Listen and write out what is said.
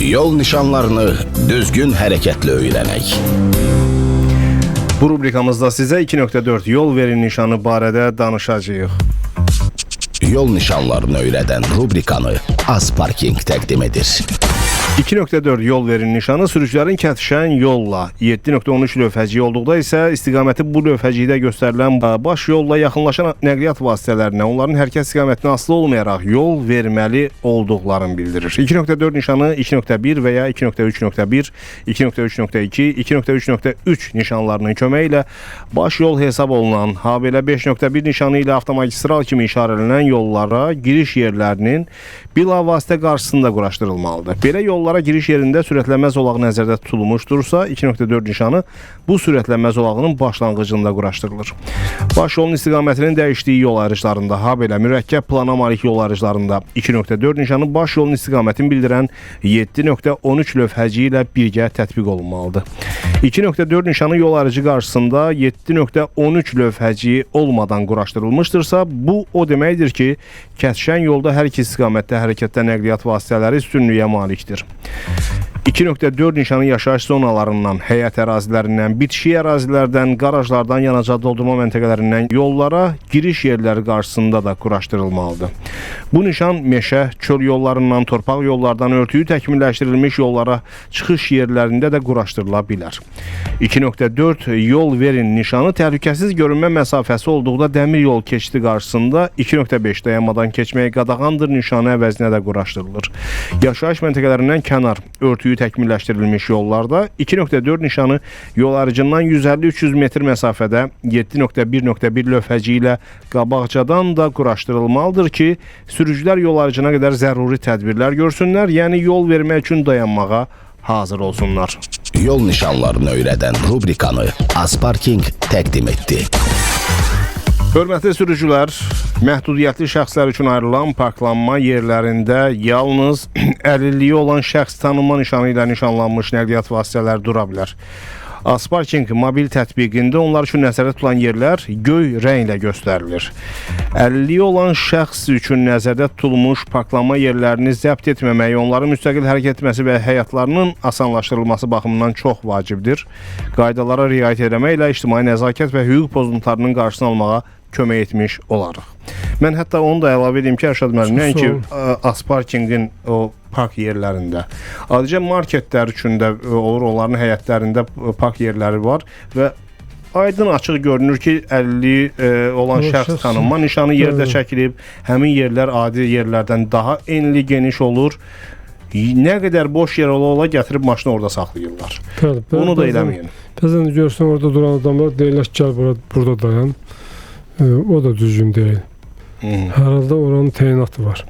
Yol nişanlarını düzgün hərəkətlə öyrənək. Bu rubrikamızda sizə 2.4 yol verin nişanı barədə danışacağıq. Yol nişanlarını öyrədən rubrikanı Azparking təqdim edir. 2.4 yol verin nişanı sürücülərin kəsişən yolla 7.13 lövhəciyi olduqda isə istiqaməti bu lövhəcikdə göstərilən baş yolla yaxınlaşan nəqliyyat vasitələrinə onların hərəkət istiqamətinə asılı olmayaraq yol verməli olduqlarını bildirir. 2.4 nişanı 2.1 və ya 2.3.1, 2.3.2, 2.3.3 nişanlarının köməyi ilə baş yol hesab olunan, habelə 5.1 nişanı ilə avtomagistral kimi işarələnən yollara giriş yerlərinin bilavasitə qarşısında quraşdırılmalıdır. Belə yollara giriş yerində sürətlənmə zolağı nəzərdə tutulmuşdursa, 2.4 nişanı bu sürətlənmə zolağının başlanğıcında quraşdırılır. Baş yolun istiqamətinin dəyişdiyi yol ayrıclarında, habelə mürəkkəb plana malik yol ayrıclarında 2.4 nişanı baş yolun istiqamətini bildirən 7.13 lövhəciyi ilə birgə tətbiq olunmalıdır. 2.4 nişanı yol ayrıcı qarşısında 7.13 lövhəciyi olmadan quraşdırılmışdırsa, bu o deməkdir ki, kəsişən yolda hər iki istiqamətdə hərəkətdə nəqliyyat vasitələri üstünlüyə malikdir. 2.4 nişanı yaşayış zonalarından, həyət ərazilərindən, bitişik ərazilərdən, qarajlardan, yanacaq doldurma məntəqələrindən yollara giriş yerləri qarşısında da quraşdırılmalıdır. Bu nişan meşə, çöl yollarından, torpaq yollardan örtüyü təkmilləşdirilmiş yollara çıxış yerlərində də quraşdırıla bilər. 2.4 yol verin nişanı təhlükəsiz görünmə məsafəsi olduqda dəmir yol keçidi qarşısında 2.5 dayanmadan keçməyə qadağandır nişanı əvəzinə də quraşdırılır. Yaşayış məntəqələrindən kənar, örtüyü təkmilləşdirilmiş yollarda 2.4 nişanı yol ayrıcından 150-300 metr məsafədə 7.1.1 lövhəci ilə qabaqcadan da quraşdırılmalıdır ki, sürücülər yol ayrıcına qədər zəruri tədbirlər görsünlər, yəni yol vermək üçün dayanmağa hazır olsunlar. Yol nişanlarını öyrədən rubrikanı Azparking təqdim etdi. Hörmətli sürücülər, məhdudiyyətli şəxslər üçün ayrılan parklanma yerlərində yalnız əlilliyi olan şəxs tanınma nişanı ilə nişanlanmış nəqliyyat vasitələri dura bilər. Azparking mobil tətbiqində onlar üçün nəzərdə tutulan yerlər göy rənglə göstərilir. Əlilliyi olan şəxs üçün nəzərdə tutulmuş parklanma yerlərini zəbt etməməyi, onların müstəqil hərəkət etməsi və həyatlarının asanlaşdırılması baxımından çox vacibdir. Qaydalara riayət etməklə ictimai nəzakət və hüquq pozuntularının qarşısını almağa kömək etmiş olarıq. Mən hətta onu da əlavə edeyim ki, Ərşad müəllim, nəinki Azparkingin o park yerlərində, adicə marketlər üçün də olur, onların həyətlərində park yerləri var və aydın açıq görünür ki, əlilliyi olan şəxs tanınma nişanı yerdə çəkilib, həmin yerlər adi yerlərdən daha enli, geniş olur. Nə qədər boş yer ola gətirib maşını orada saxlayırlar. Bunu da eləməyin. Bəzən görsən orada duran adamlar deyirlər ki, gəl burada dayan. O da düzgün deyil. Hər halda oranın təyinatı var.